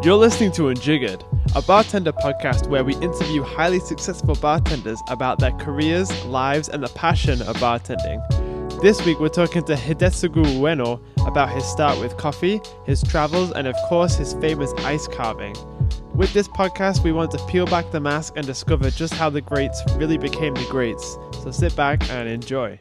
You're listening to Unjiggered, a bartender podcast where we interview highly successful bartenders about their careers, lives, and the passion of bartending. This week we're talking to Hidetsugu Ueno about his start with coffee, his travels, and of course his famous ice carving. With this podcast, we want to peel back the mask and discover just how the greats really became the greats. So sit back and enjoy.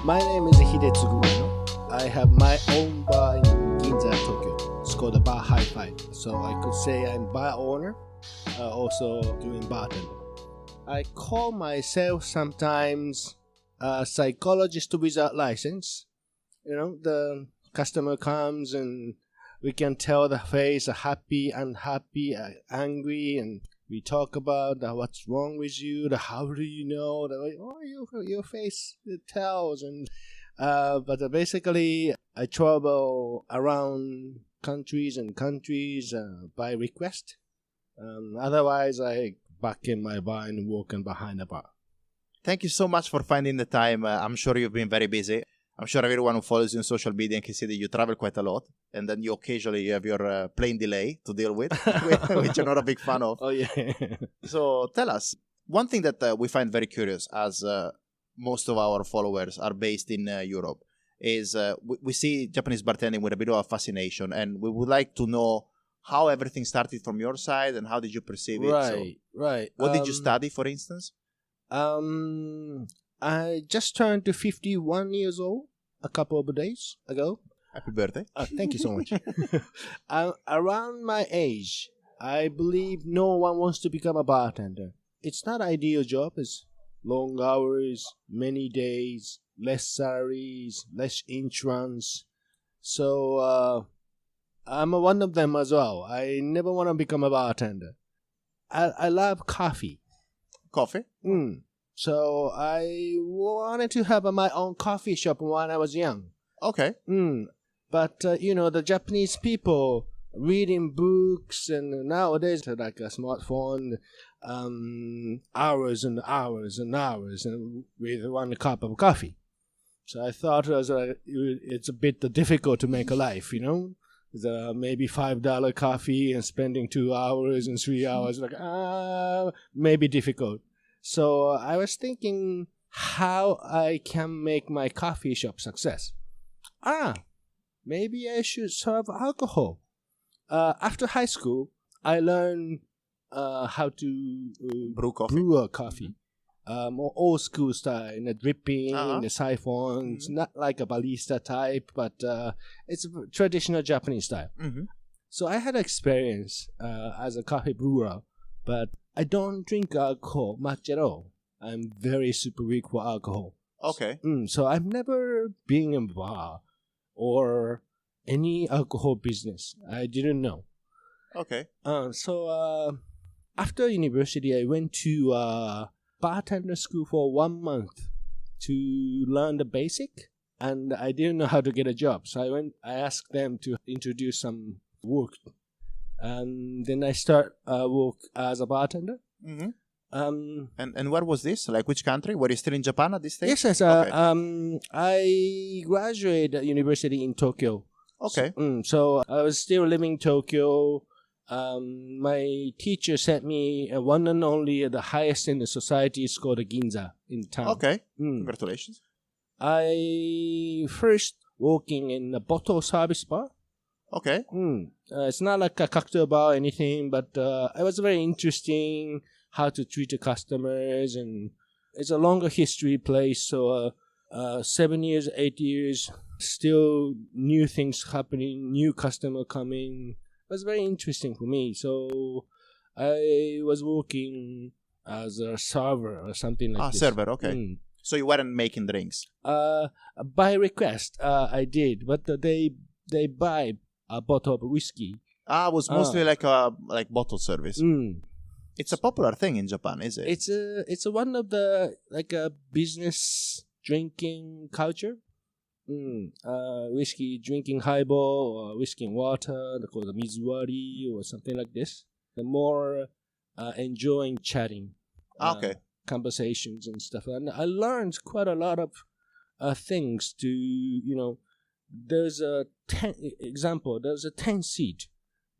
My name is Hidetsugu Ueno. I have my own bar in Ginza, Tokyo. It's called the Bar Hi-Fi. So I could say I'm bar owner, also doing bartending. I call myself sometimes a psychologist without license. You know, the customer comes and we can tell the face happy, unhappy, angry, and we talk about what's wrong with you, how do you know, your face it tells. And but basically I travel around countries by request. Otherwise I back in my bar and working behind the bar. Thank you so much for finding the time. I'm sure you've been very busy. I'm sure everyone who follows you on social media can see that you travel quite a lot, and then you occasionally have your plane delay to deal with, which you're not a big fan of. Oh, yeah. So tell us, one thing that we find very curious, as most of our followers are based in Europe, is we see Japanese bartending with a bit of a fascination, and we would like to know how everything started from your side and how did you perceive it. Right. What did you study, for instance? I just turned to 51 years old a couple of days ago. Happy birthday. Thank you so much. Around my age, I believe no one wants to become a bartender. It's not an ideal job. It's long hours, many days, less salaries, less insurance. So I'm one of them as well. I never want to become a bartender. I love coffee. Coffee? So I wanted to have my own coffee shop when I was young. Okay. But, the Japanese people reading books and nowadays like a smartphone, hours and hours and hours and with one cup of coffee. So I thought it's a bit difficult to make a life, maybe $5 coffee and spending 2 hours and 3 hours, maybe difficult. So I was thinking how I can make my coffee shop success. Maybe I should serve alcohol. After high school, I learned how to brew a coffee. More old school style, in the dripping, in the siphons, not like a barista type, but it's a traditional Japanese style. So I had experience as a coffee brewer, but I don't drink alcohol much at all. I'm very super weak for alcohol. Okay. So I've never been in a bar or any alcohol business. I didn't know. Okay. So after university, I went to bartender school for 1 month to learn the basic, and I didn't know how to get a job. So I asked them to introduce some work. And then I start work as a bartender. And where was this? Like which country? Were you still in Japan at this stage? Yes. Okay. I graduated at university in Tokyo. Okay. So I was still living in Tokyo. My teacher sent me one and only the highest in the society is called Ginza in town. Okay. Congratulations. I first working in a bottle service bar. Okay. It's not like a cocktail bar or anything, but it was very interesting how to treat the customers, and it's a longer history place. So 7 years, 8 years, still new things happening, new customer coming. It was very interesting for me. So I was working as a server or something like this. Server, okay. So you weren't making drinks? By request, I did, but they buy a bottle of whiskey. It was mostly like bottle service. It's a popular thing in Japan, is it? It's one of the a business drinking culture. Whiskey drinking highball or whiskey and water, called the mizuwari or something like this. The more enjoying chatting, conversations and stuff. And I learned quite a lot of things to there's a 10 seat.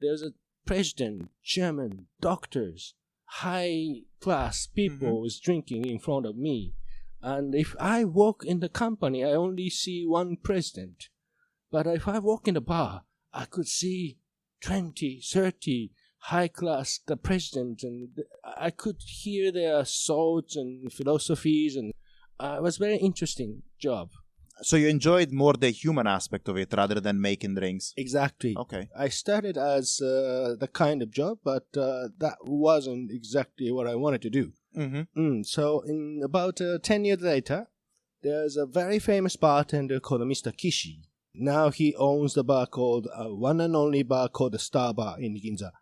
There's a president, chairman, doctors, high class people is drinking in front of me. And if I walk in the company, I only see one president. But if I walk in the bar, I could see 20, 30 high class, the president, and I could hear their thoughts and philosophies, and it was a very interesting job. So you enjoyed more the human aspect of it rather than making drinks? Exactly. Okay. I started as the kind of job, but that wasn't exactly what I wanted to do. So in about 10 years later, there's a very famous bartender called Mr. Kishi. Now he owns the bar called one and only bar called the Star Bar in Ginza.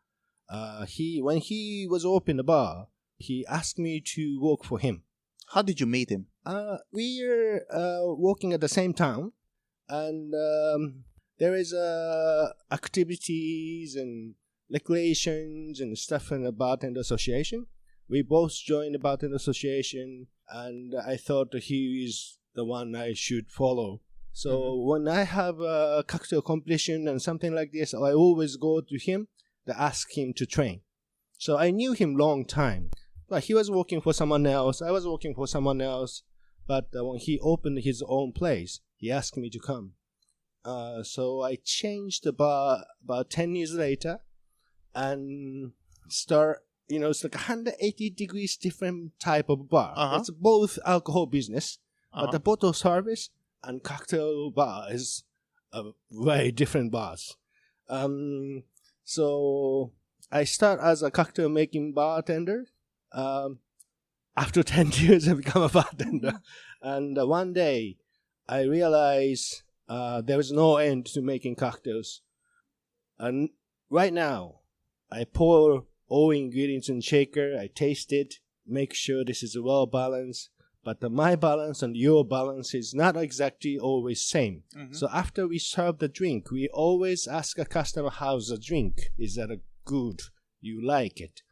When he was open the bar, he asked me to work for him. How did you meet him? We are working at the same town, and there is activities and recreations and stuff in the bartender association. We both joined the bartender association, and I thought that he is the one I should follow. So when I have a cocktail competition and something like this, I always go to him to ask him to train. So I knew him long time. But he was working for someone else. I was working for someone else. But when he opened his own place, he asked me to come. So I changed the bar about 10 years later and it's like 180 degrees different type of bar. It's both alcohol business, but the bottle service and cocktail bar is very different bars. So I start as a cocktail making bartender. After 10 years, I become a bartender. And one day, I realized there is no end to making cocktails. And right now, I pour all ingredients in shaker. I taste it, make sure this is well balanced. But my balance and your balance is not exactly always same. So after we serve the drink, we always ask a customer, how's the drink? Is that good? You like it?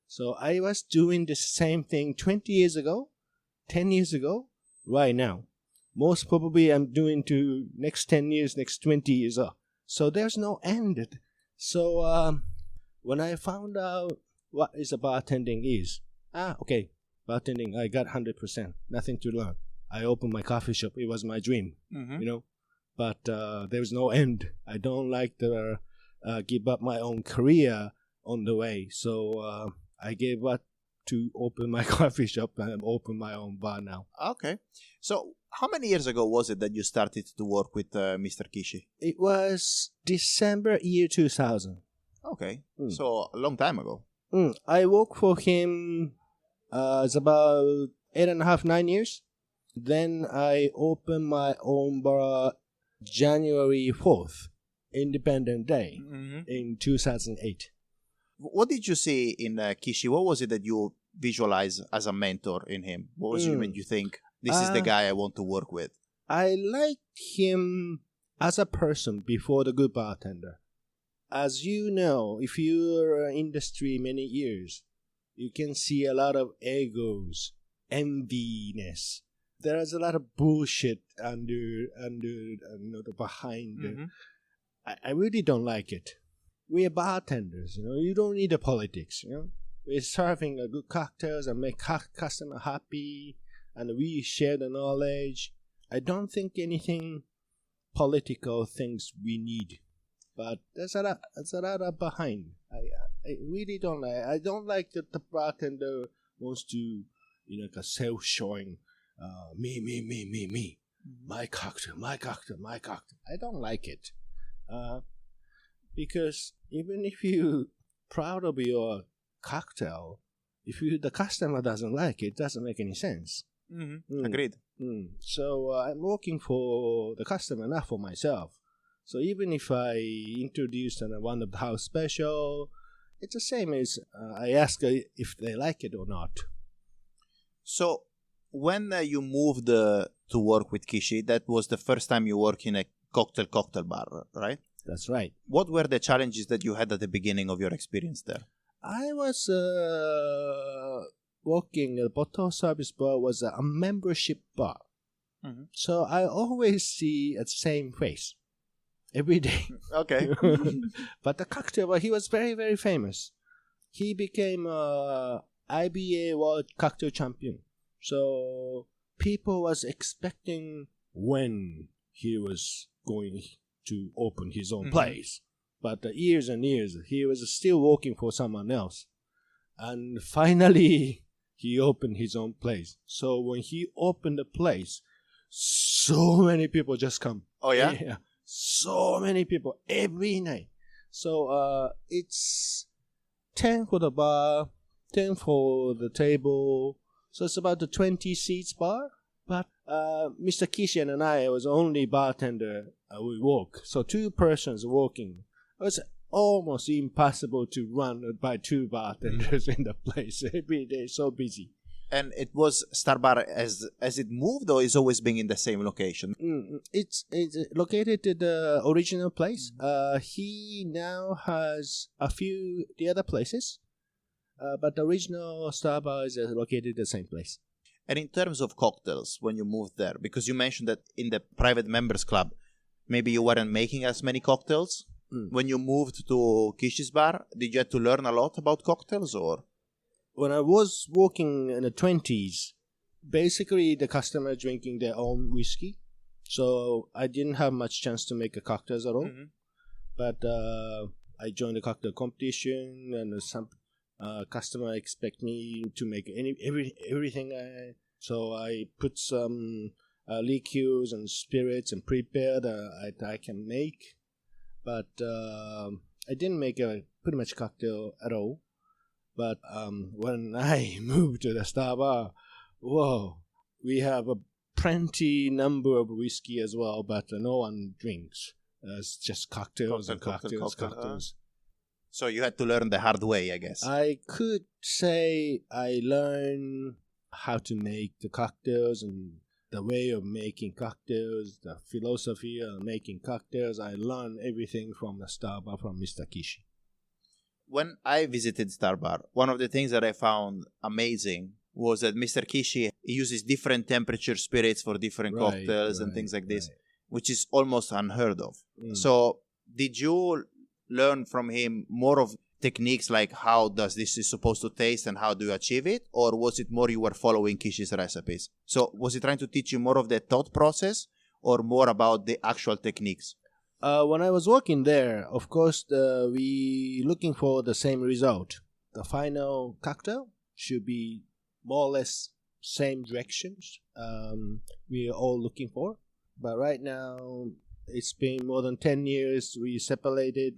So I was doing the same thing 20 years ago, 10 years ago, right now. Most probably I'm doing to next 10 years, next 20 years. So there's no end. So when I found out what is a bartending is, okay, bartending, I got 100%, nothing to learn. I opened my coffee shop. It was my dream, but there's no end. I don't like to give up my own career on the way. So I gave up to open my coffee shop and open my own bar now. Okay. So how many years ago was it that you started to work with Mr. Kishi? It was December year 2000. Okay. So a long time ago. I worked for him it's about 8.5, 9 years. Then I opened my own bar January 4th, Independent Day, in 2008. What did you see in Kishi? What was it that you visualized as a mentor in him? What was it made you think, this is the guy I want to work with? I liked him as a person before the good bartender. As you know, if you're in industry many years, you can see a lot of egos, enviness. There is a lot of bullshit behind. I really don't like it. We are bartenders, you don't need the politics, We're serving a good cocktails and make customer happy, and we share the knowledge. I don't think anything political things we need, but there's a lot of behind. I really don't like. I don't like that the bartender wants to, self-showing, me, my cocktail. I don't like it. Because even if you're proud of your cocktail, if the customer doesn't like it, it doesn't make any sense. Agreed. So I'm working for the customer, not for myself. So even if I introduce one of the house special, it's the same as I ask if they like it or not. So when you moved to work with Kishi, that was the first time you worked in a cocktail bar, right? That's right. What were the challenges that you had at the beginning of your experience there? I was working at a bottle service bar, was a membership bar. So I always see the same face. every day. Okay. But the cocktail, he was very, very famous. He became IBA World Cocktail Champion. So people was expecting when he was going to open his own place. But years and years, he was still working for someone else. And finally, he opened his own place. So when he opened the place, so many people just come. Oh, yeah? Yeah. So many people every night. So it's 10 for the bar, 10 for the table. So it's about the 20 seats bar. But Mr. Kishian and I was only bartender. We walk. So 2 persons walking. It was almost impossible to run by 2 bartenders in the place every day. So busy. And it was Star Bar as it moved, or is always being in the same location? It's located at the original place. He now has a few the other places, but the original Star Bar is located at the same place. And in terms of cocktails, when you moved there, because you mentioned that in the private members club, maybe you weren't making as many cocktails. When you moved to Kishi's bar, did you have to learn a lot about cocktails, or? When I was working in the 20s, basically the customer drinking their own whiskey. So I didn't have much chance to make a cocktails at all. But I joined the cocktail competition, and some customer expect me to make everything. So I put some liqueurs and spirits and prepared I can make. But I didn't make pretty much cocktail at all. But when I moved to the Star Bar, whoa, we have a plenty number of whiskey as well, but no one drinks. It's just cocktails. So you had to learn the hard way, I guess. I could say I learned how to make the cocktails and the way of making cocktails, the philosophy of making cocktails. I learned everything from the Star Bar from Mr. Kishi. When I visited Star Bar, one of the things that I found amazing was that Mr. Kishi uses different temperature spirits for different cocktails and things like this, which is almost unheard of. So did you learn from him more of techniques like how does this is supposed to taste and how do you achieve it? Or was it more you were following Kishi's recipes? So was he trying to teach you more of the thought process or more about the actual techniques? When I was working there, of course, we looking for the same result. The final cocktail should be more or less same directions we are all looking for. But right now, it's been more than 10 years we separated.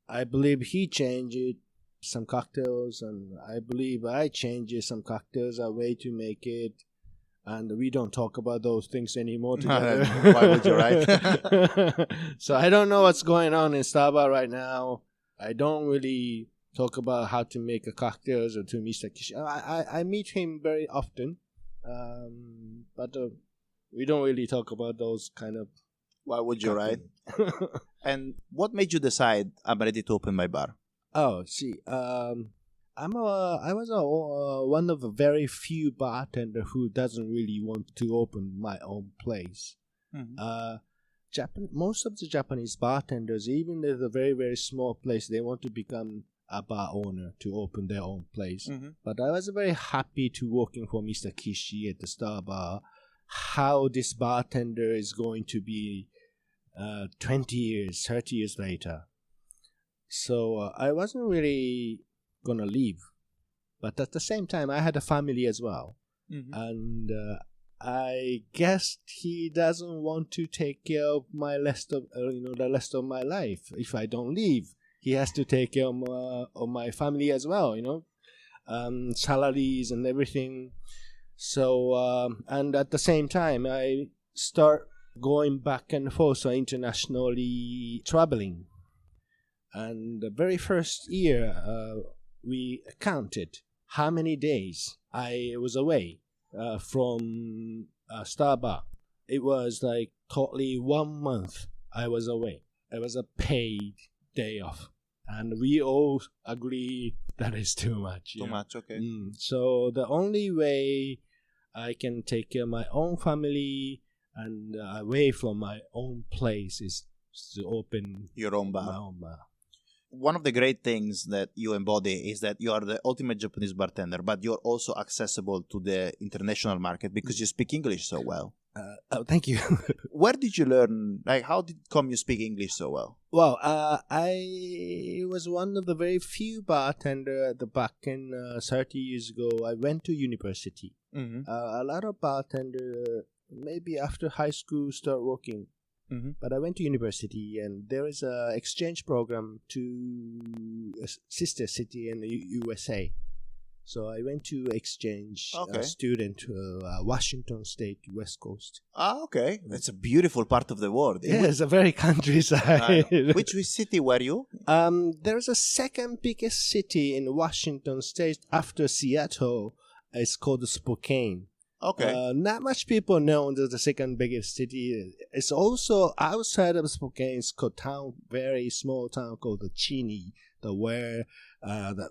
I believe he changed some cocktails, and I believe I changed some cocktails, a way to make it. And we don't talk about those things anymore together. Why would you, right? So I don't know what's going on in Starbucks right now. I don't really talk about how to make a cocktails or to Mr. Kishi. I meet him very often, but we don't really talk about those kind of. Why would you, right? And what made you decide I'm ready to open my bar? Oh, see, I was one of the very few bartender who doesn't really want to open my own place. Most of the Japanese bartenders, even if a very, very small place, they want to become a bar owner to open their own place. But I was very happy to working for Mr. Kishi at the Star Bar. How this bartender is going to be 20 years, 30 years later. So I wasn't really gonna leave, but at the same time I had a family as well, and I guess he doesn't want to take care of my the rest of my life. If I don't leave, he has to take care of my family as well, salaries and everything. So and at the same time I start going back and forth, internationally traveling. And the very first year, we counted how many days I was away from Star Bar. It was like totally 1 month I was away. It was a paid day off. And we all agree that is too much. Too much, okay. So the only way I can take care of my own family and away from my own place is to open your own my bar. own bar. One of the great things that you embody is that you are the ultimate Japanese bartender, but you're also accessible to the international market because you speak English so well. Thank you. Where did you learn? Like, how did you speak English so well? Well, I was one of the very few bartender back in 30 years ago. I went to university. Mm-hmm. A lot of bartender maybe after high school start working. Mm-hmm. But I went to university, and there is a exchange program to a sister city in the USA. So I went to exchange student to Washington State, West Coast. Ah, okay. That's a beautiful part of the world. Yeah, it's a very countryside. Which city were you? There's a second biggest city in Washington State after Seattle. It's called Spokane. Okay. Not much people know there's the second biggest city. It's also outside of Spokane. It's called very small town called the Cheney, where the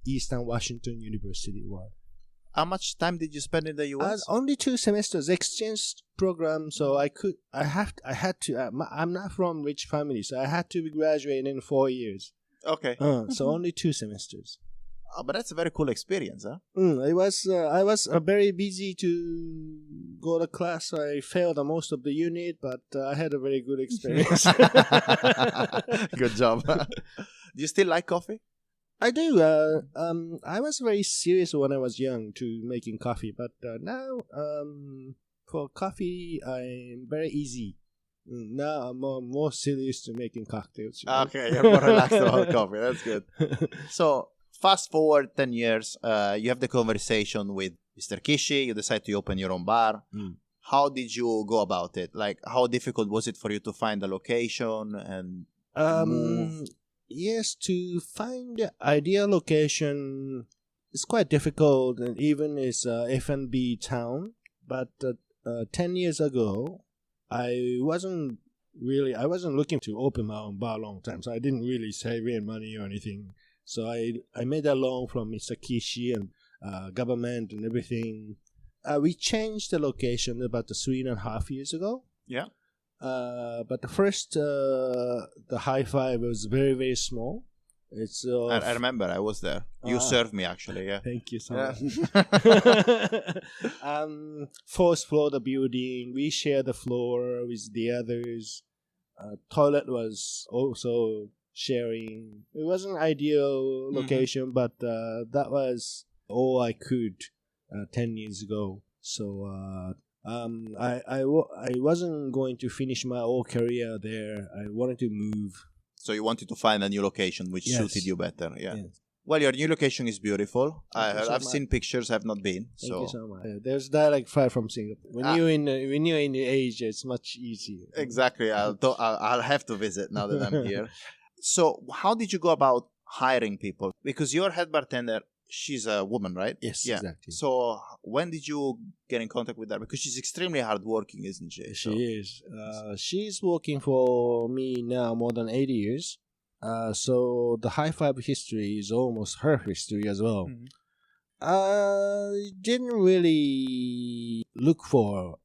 Eastern Washington University was. How much time did you spend in the US? Only 2 semesters, exchange program. So I'm not from rich family, so I had to graduate in 4 years. Okay. So only 2 semesters. Oh, but that's a very cool experience, huh? I was very busy to go to class. I failed on most of the unit, but I had a very good experience. Good job. Do you still like coffee? I do. I was very serious when I was young to making coffee, but now for coffee, I'm very easy. Now I'm more serious to making cocktails. Okay, you're more relaxed about coffee. That's good. So, fast forward 10 years, you have the conversation with Mr. Kishi, you decide to open your own bar. How did you go about it? Like, how difficult was it for you to find a location and move? Yes, to find the ideal location is quite difficult, and even it's a F&B town. But 10 years ago, I wasn't looking to open my own bar a long time, so I didn't really save any money or anything. So I made a loan from Mr. Kishi and government and everything. We changed the location about 3.5 years ago. Yeah. But the first, the hi-fi was very, very small. It's I remember, I was there. You served me, actually, yeah. Thank you so much. 4th floor the building. We share the floor with the others. Toilet was also sharing. It wasn't an ideal location, but that was all I could 10 years ago. So I wasn't going to finish my whole career there. I wanted to move. So you wanted to find a new location which suited you better, yeah. Yes. Well, your new location is beautiful. I've so seen pictures, have not been. Thank you so much. There's direct flight from Singapore. When you're in Asia, it's much easier. Exactly. I'll have to visit now that I'm here. So how did you go about hiring people? Because your head bartender, she's a woman, right? Yes, yeah. exactly. So when did you get in contact with her? Because she's extremely hardworking, isn't she? She is. She's working for me now more than 8 years. So the high five history is almost her history as well. Mm-hmm. I didn't really look for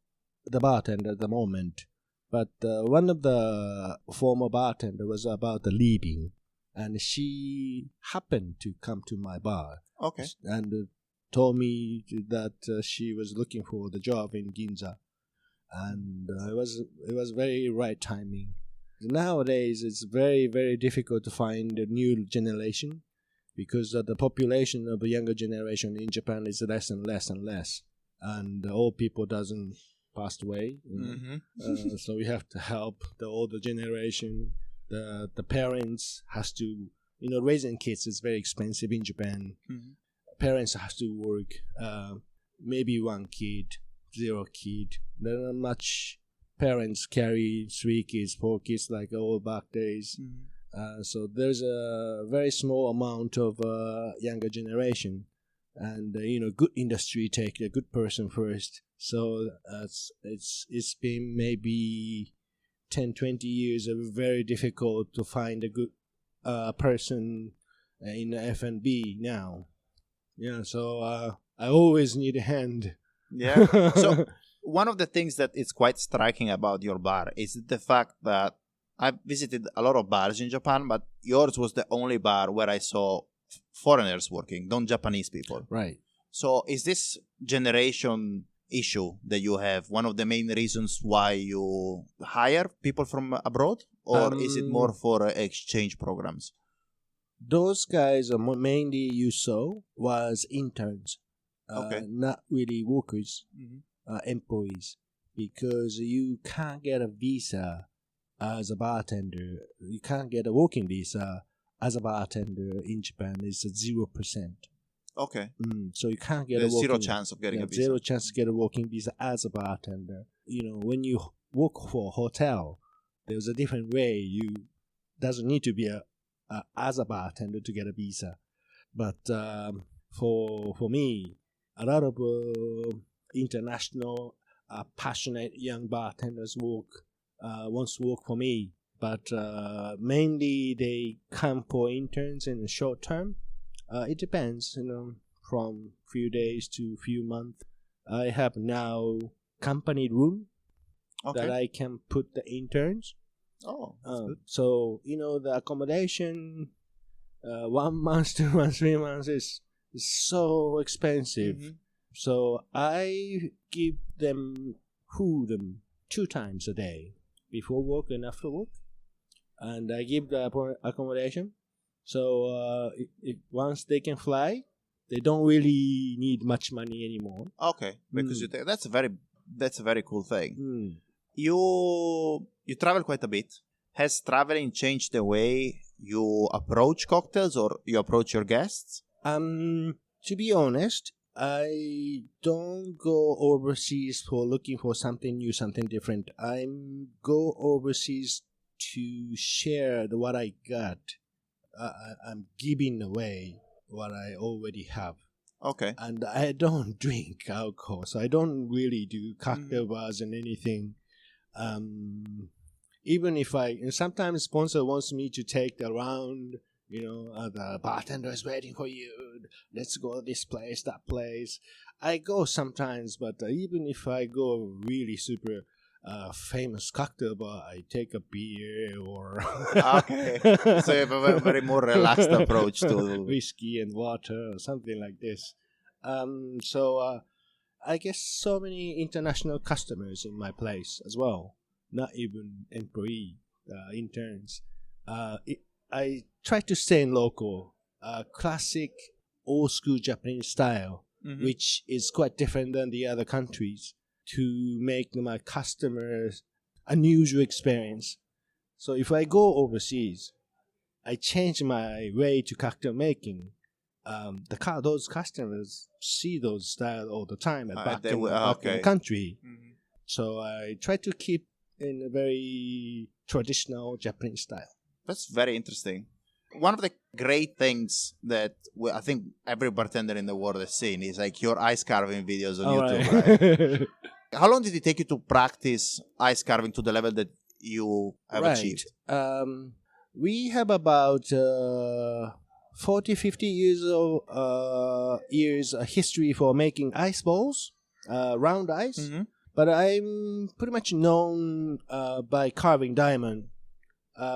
the bartender at the moment, but one of the former bartender was about the leaving, and she happened to come to my bar. Okay. And told me that she was looking for the job in Ginza, and it was very right timing. Nowadays, it's very, very difficult to find a new generation because the population of the younger generation in Japan is less and less and less, and the old people doesn't pass away. So we have to help the older generation. The parents has to, raising kids is very expensive in Japan. Parents have to work. Maybe 1 kid, 0 kid. There are not much. Parents carry 3 kids, 4 kids like old back days. So there's a very small amount of younger generation, and good industry take a good person first. So it's been maybe 10-20 years of very difficult to find a good person in the F&B now. Yeah, so I always need a hand. Yeah. So one of the things that is quite striking about your bar is the fact that I visited a lot of bars in Japan, but yours was the only bar where I saw foreigners working, not Japanese people. Right. So is this generation issue that you have one of the main reasons why you hire people from abroad, or is it more for exchange programs? Those guys are mainly you saw was interns, not really workers, employees, because you can't get a visa as a bartender. You can't get a working visa as a bartender in Japan. It's 0%. Okay. So you can't get There's a working, zero chance of getting a visa. Zero chance to get a working visa as a bartender. When you work for a hotel, there's a different way. You doesn't need to be as a bartender to get a visa. But for me, a lot of international passionate young bartenders wants to work for me. But mainly they come for interns in the short term. It depends, from few days to few months. I have now company room that I can put the interns. Oh, that's good. So, the accommodation, 1 month, 2 months, 3 months is so expensive. Mm-hmm. So I give them food 2 times a day, before work and after work. And I give the accommodation. So once they can fly, they don't really need much money anymore. Okay, because that's a very cool thing. You travel quite a bit. Has traveling changed the way you approach cocktails or you approach your guests? To be honest, I don't go overseas for looking for something new, something different. I go overseas to share what I got. I'm giving away what I already have. Okay. And I don't drink alcohol, so I don't really do cocktail bars and anything. Even if sometimes sponsor wants me to take around, the bartender is waiting for you. Let's go this place, that place. I go sometimes, but even if I go really super famous cocktail bar, I take a beer or okay. So you have a very more relaxed approach to whiskey and water or something like this. So I guess so many international customers in my place as well. Not even employee interns. I try to stay in local, classic old school Japanese style, which is quite different than the other countries, to make my customers unusual experience. So if I go overseas, I change my way to cocktail making. Those customers see those style all the time back in the country. So I try to keep in a very traditional Japanese style. That's very interesting. One of the great things that I think every bartender in the world has seen is like your ice carving videos on YouTube. Right? How long did it take you to practice ice carving to the level that you have achieved? We have about 40, 50 years history for making ice balls, round ice. But I'm pretty much known by carving diamond,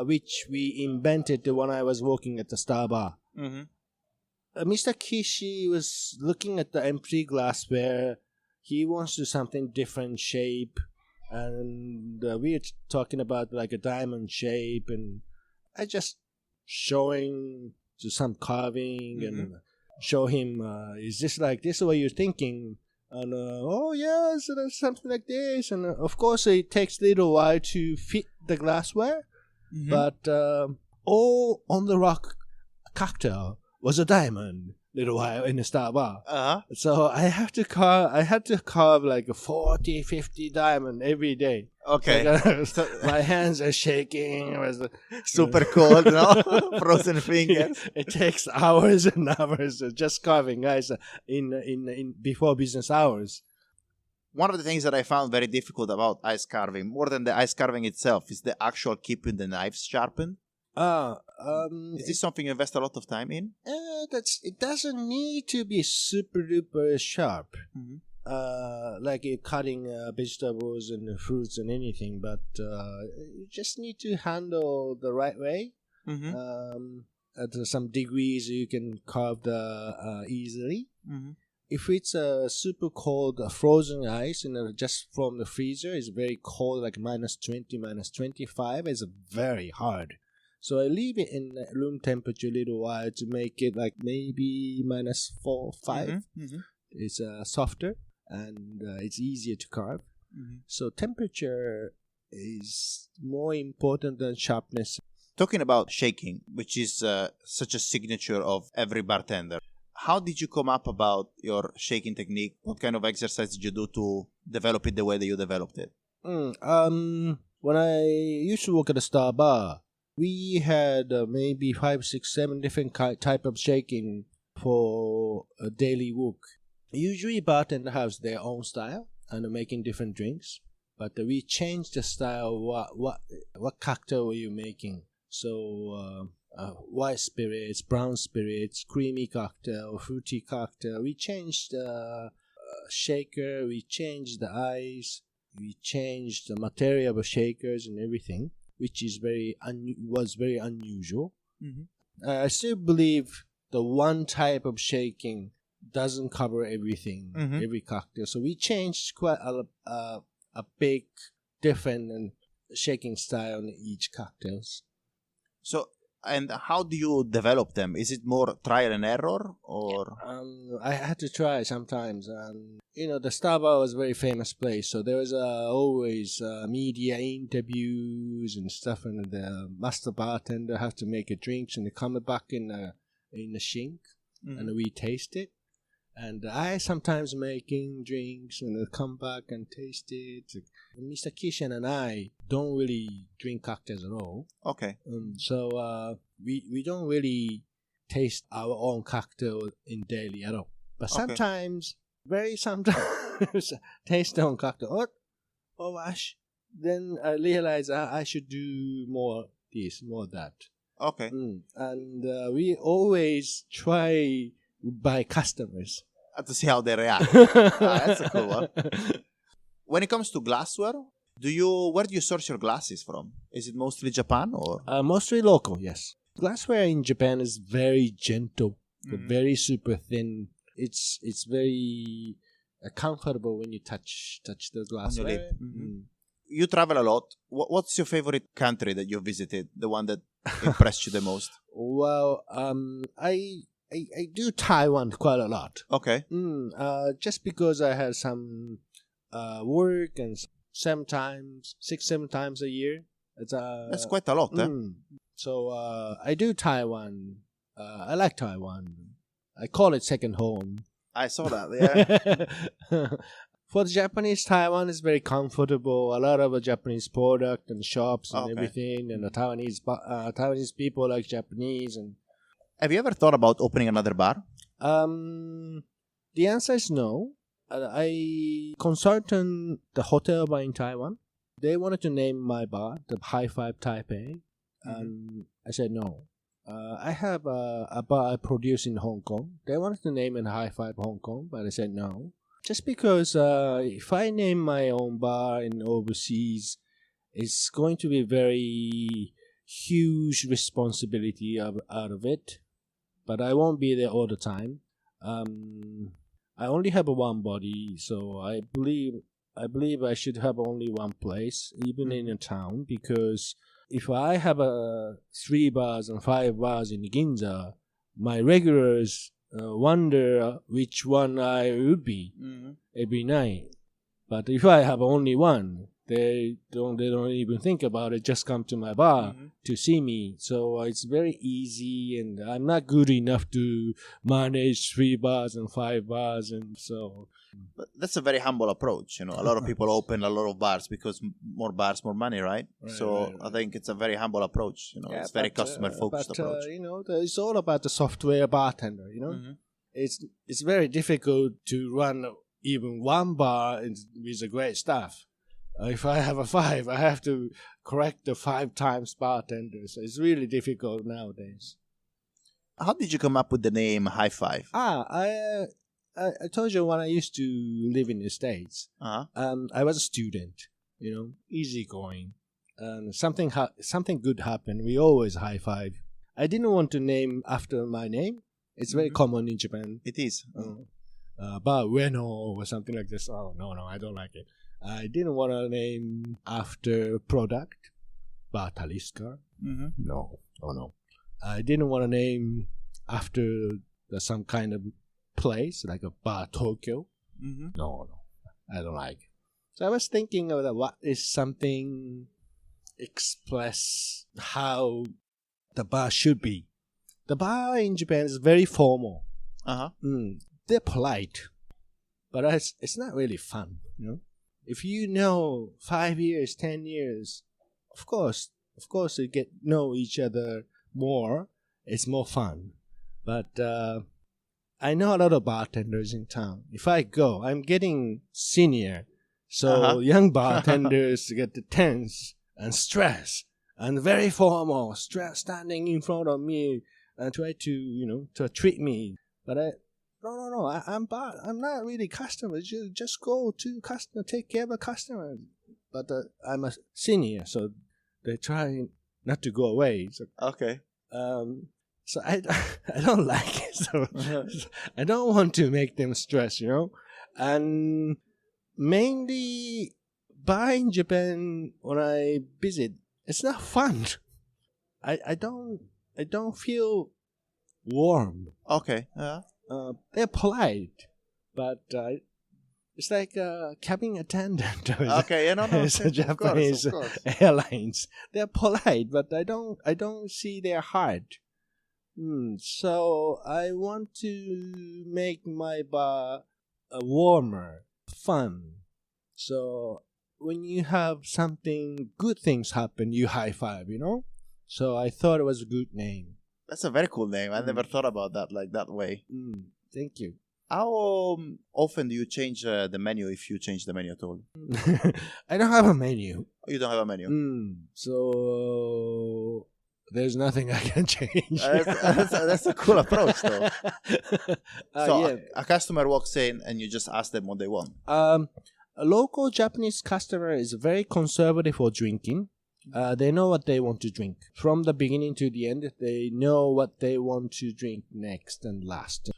which we invented when I was working at the Star Bar. Mr. Kishi was looking at the empty glassware. He wants to do something different shape, and we're talking about like a diamond shape, and I just showing to some carving and show him, is this like this what you're thinking? And oh yes, so there's something like this, and of course it takes a little while to fit the glassware, but all on the rock cocktail was a diamond. Little while in the Star Bar. So I had to carve like a 40, 50 diamond every day. Okay. My hands are shaking. It was super cold, no? Frozen fingers. It takes hours and hours of just carving ice in before business hours. One of the things that I found very difficult about ice carving, more than the ice carving itself, is the actual keeping the knives sharpened. Is this something you invest a lot of time in? It doesn't need to be super duper sharp. like cutting vegetables and fruits and anything, but you just need to handle the right way. At some degrees, you can carve easily. If it's super cold frozen ice, just from the freezer, it's very cold, like -20, -25. It's very hard. So I leave it in room temperature a little while to make it like maybe -4, -5. It's softer and it's easier to carve. So temperature is more important than sharpness. Talking about shaking, which is such a signature of every bartender, how did you come up about your shaking technique? What kind of exercise did you do to develop it the way that you developed it? When I used to work at a Star Bar, we had maybe 5, 6, 7 different type of shaking for a daily work. Usually bartender has their own style and making different drinks, but we changed the style. What cocktail were you making? So white spirits, brown spirits, creamy cocktail, fruity cocktail. We changed the shaker, we changed the ice, we changed the material of the shakers and everything, which is was very unusual. I still believe the one type of shaking doesn't cover everything, every cocktail. So we changed quite a big different shaking style in each cocktails. So, and how do you develop them? Is it more trial and error, or? I had to try sometimes. The Star Bar was a very famous place, so there was always media interviews and stuff, and the master bartender have to make a drinks and they come back in the sink, and we taste it. And I sometimes making drinks and come back and taste it. Mr. Kishan and I don't really drink cocktails at all. Okay. So we don't really taste our own cocktail in daily at all. But sometimes, sometimes, taste our own cocktail. Oh gosh. Then I realize I should do more this, more that. Okay. And we always try by customers. To see how they react. That's a cool one. When it comes to glassware, where do you source your glasses from? Is it mostly Japan or? Mostly local, yes. Glassware in Japan is very gentle, very super thin. It's very comfortable when you touch the glassware. You travel a lot. What's your favorite country that you visited? The one that impressed you the most? Well, I do Taiwan quite a lot. Okay. Just because I have some work and 6, 7 times a year. That's quite a lot, eh? So I do Taiwan. I like Taiwan. I call it second home. I saw that, yeah. For the Japanese, Taiwan is very comfortable. A lot of Japanese product and shops and everything. And the Taiwanese people like Japanese. And have you ever thought about opening another bar? The answer is no. I consulted the hotel bar in Taiwan. They wanted to name my bar the High Five Taipei. And I said no. I have a bar I produce in Hong Kong. They wanted to name it High Five Hong Kong, but I said no. Just because if I name my own bar in overseas, it's going to be very huge responsibility out of it. But I won't be there all the time. I only have one body, so I believe I should have only one place, even in a town, because if I have 3 bars and 5 bars in Ginza, my regulars wonder which one I would be every night. But if I have only one, they don't even think about it. Just come to my bar to see me. So it's very easy, and I'm not good enough to manage 3 bars and 5 bars, and so. But that's a very humble approach. A lot of people open a lot of bars because more bars, more money, right? Right. I think it's a very humble approach. It's very customer focused approach. It's all about the software bartender. It's very difficult to run even one bar with a great staff. If I have a 5, I have to correct the 5 times bartenders. It's really difficult nowadays. How did you come up with the name High Five? I I told you when I used to live in the States, I was a student, easygoing. And something good happened, we always high five. I didn't want to name after my name. It's very common in Japan. It is. Ueno or something like this. Oh, no, I don't like it. I didn't want to name after product. Taliska. No. Oh, no. I didn't want to name after some kind of place, like a Bar Tokyo. No. I don't like it. So I was thinking of what is something express how the bar should be. The bar in Japan is very formal. They're polite, but it's not really fun. If 5 years, 10 years, of course you get know each other more. It's more fun. But I know a lot of bartenders in town. If I go, I'm getting senior, so young bartenders get tense and stress and very formal, standing in front of me and try to treat me. But I'm not really customer. Just go to customer, take care of a customer. But I'm a senior, so they try not to go away. So, okay. So I don't like it. So I don't want to make them stress, And mainly bar in Japan, when I visit, it's not fun. I don't feel warm. Okay. They're polite, but it's like a cabin attendant. Okay, it's a Japanese of course. airlines. They're polite, but I don't see their heart. So I want to make my bar warmer, fun. So when you have something, good things happen, you high five, So I thought it was a good name. That's a very cool name. I never thought about that like that way. Thank you. How often do you change the menu, if you change the menu at all? I don't have a menu. You don't have a menu? So there's nothing I can change. That's a cool approach, though. Yeah. A customer walks in and you just ask them what they want. A local Japanese customer is very conservative for drinking. They know what they want to drink. From the beginning to the end, they know what they want to drink next and last.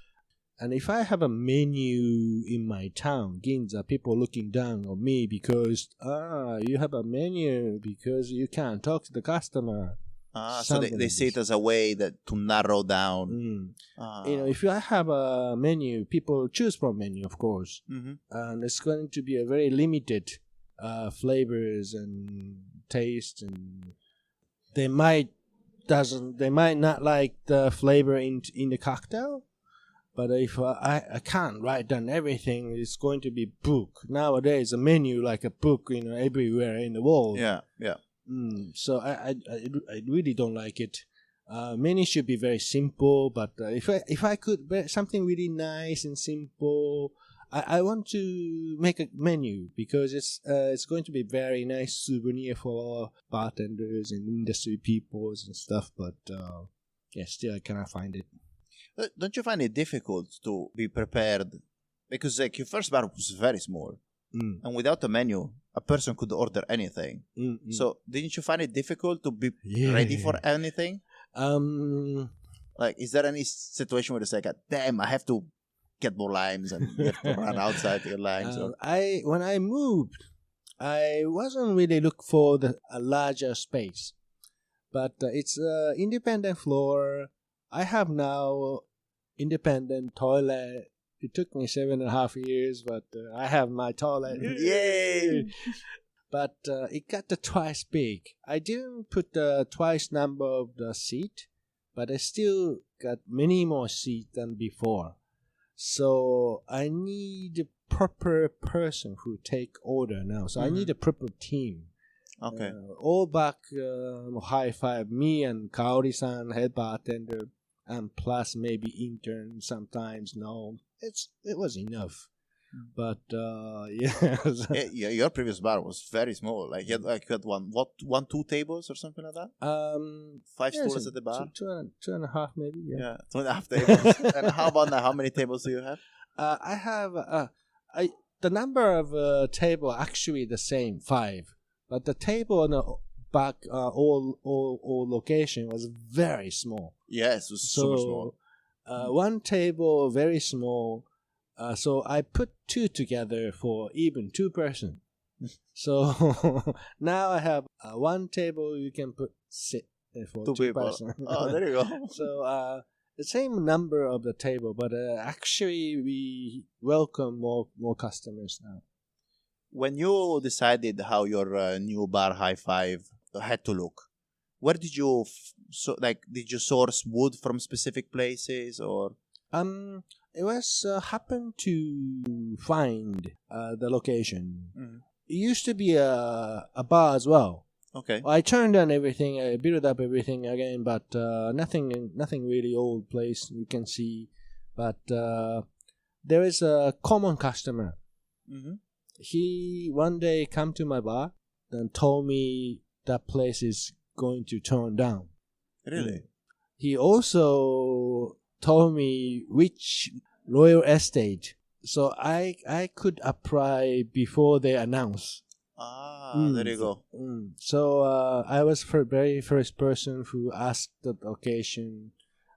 And if I have a menu in my town, Ginza, people looking down on me because, you have a menu because you can't talk to the customer. So they see it as a way to narrow down. If I have a menu, people choose from menu, of course. And it's going to be a very limited flavors and taste, and they might not like the flavor in the cocktail. But if I can't write down everything, it's going to be book. Nowadays, a menu like a book, everywhere in the world. Yeah. So I really don't like it. Menu should be very simple, but if I could something really nice and simple, I want to make a menu because it's going to be very nice souvenir for bartenders and industry peoples and stuff. But still I cannot find it. Don't you find it difficult to be prepared? Because your first bar was very small, and without a menu, a person could order anything. So didn't you find it difficult to be ready for anything? Is there any situation where it's like, damn, I have to get more limes and you have to run outside to get limes? When I moved, I wasn't really looking for a larger space, but it's an independent floor. I have now independent toilet. It took me 7.5 years, but I have my toilet. Yay! But it got twice big. I didn't put the twice number of the seat, but I still got many more seats than before. So I need a proper person who take order now. So I need a proper team. Okay. All back high five, me and Kaori-san, head bartender, and plus maybe intern sometimes. No, it was enough. But your previous bar was very small. You had two tables or something like that. 5 stools at the bar. Two and a half maybe. Yeah, 2.5 tables. And how about now? How many tables do you have? I have the number of table actually the same, 5, but the table on the back all location was very small. Yes, it was super small. One table very small, so I put 2 together for even 2 person. So now I have one table you can sit for 2 people. person. Oh, there you go. So the same number of the table, but actually we welcome more customers now. When you decided how your new bar High Five had to look, where did you did you source wood from specific places, or? It was happened to find the location. It used to be a bar as well. Okay. I turned down everything, I built up everything again, but nothing really old place you can see. But there is a common customer. He one day come to my bar and told me that place is going to turn down. Really? He also told me which royal estate, so I could apply before they announce. There you go. So I was the very first person who asked the location.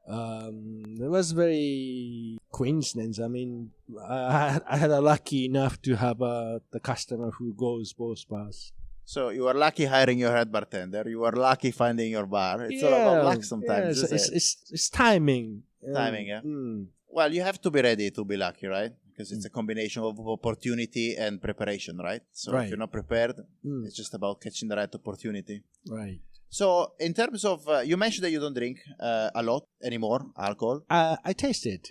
It was very coincidence. I mean, I had a lucky enough to have the customer who goes both bars. So you were lucky hiring your head bartender. You were lucky finding your bar. It's all about luck sometimes. Yeah, it's timing. Timing, yeah. Well, you have to be ready to be lucky, right? Because it's a combination of opportunity and preparation, right? So if you're not prepared, it's just about catching the right opportunity. Right. So in terms of, you mentioned that you don't drink a lot anymore, alcohol. I taste it.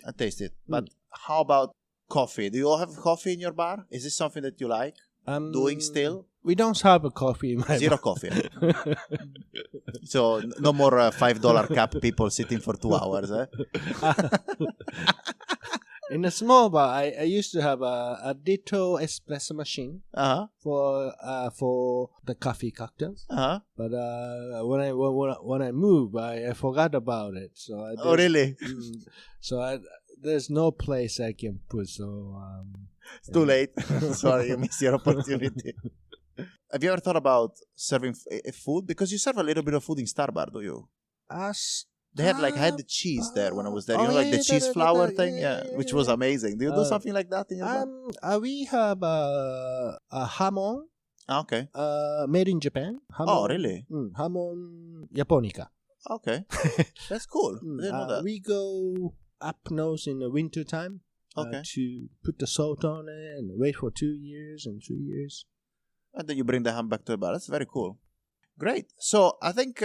But how about coffee? Do you all have coffee in your bar? Is this something that you like doing still? We don't have a coffee in my Zero coffee. So no more $5 cup people sitting for 2 hours. In a small bar, I used to have a little espresso machine for the coffee cocktails. But when I moved, I forgot about it. So really? So there's no place I can put. So it's too late. Sorry, you missed your opportunity. Have you ever thought about serving food? Because you serve a little bit of food in Starbar, do you? They had I had the cheese there when I was there. You know, the cheese flour thing? Yeah, which was amazing. Do you do something like that in your bar? We have a hamon. Okay. Made in Japan. Hamon, oh, really? Hamon japonica. Okay. That's cool. I didn't know that. We go up north in the winter time to put the salt on it and wait for 2 years and 3 years. And then you bring the ham back to the bar. That's very cool. Great. So I think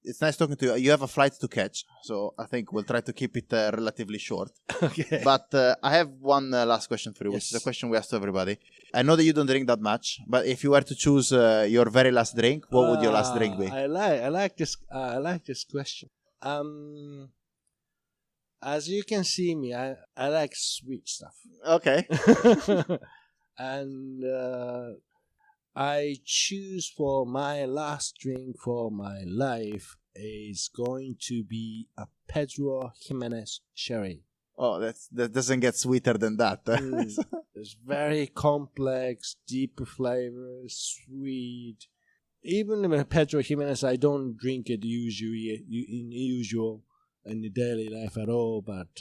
it's nice talking to you. You have a flight to catch, so I think we'll try to keep it relatively short. Okay. But I have one last question for you, which is a question we ask to everybody. I know that you don't drink that much, but if you were to choose your very last drink, what would your last drink be? I like this question. As you can see me, I like sweet stuff. Okay. And I choose for my last drink for my life is going to be a Pedro Jimenez sherry. Oh, that doesn't get sweeter than that. It's very complex, deep flavor, sweet. Even with Pedro Jimenez, I don't drink it usually in the daily life at all, but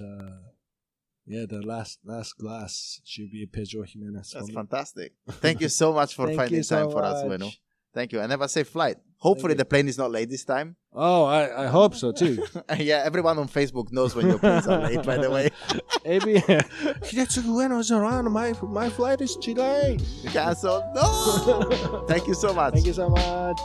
the last glass should be a Pedro Jimenez. That's fantastic. Thank you so much for finding time for us, Ueno. Thank you. And have a safe flight. Hopefully the plane is not late this time. Oh, I hope so too. Yeah, everyone on Facebook knows when your planes are late, by the way. Maybe Hidetsugu Ueno is around. My flight is delayed. Cancelled. No. Thank you so much. Thank you so much.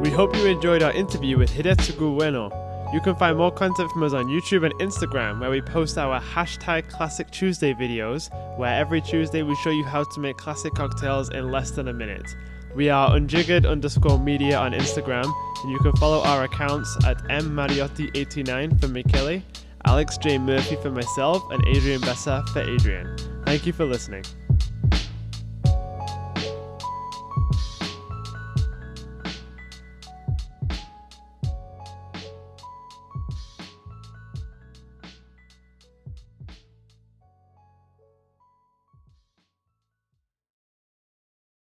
We hope you enjoyed our interview with Hidetsugu Ueno. You can find more content from us on YouTube and Instagram, where we post our #Classic Tuesday videos, where every Tuesday we show you how to make classic cocktails in less than a minute. We are Unjiggered_media on Instagram, and you can follow our accounts at mmariotti89 for Michele, Alex J. Murphy for myself, and Adrian Bessa for Adrian. Thank you for listening.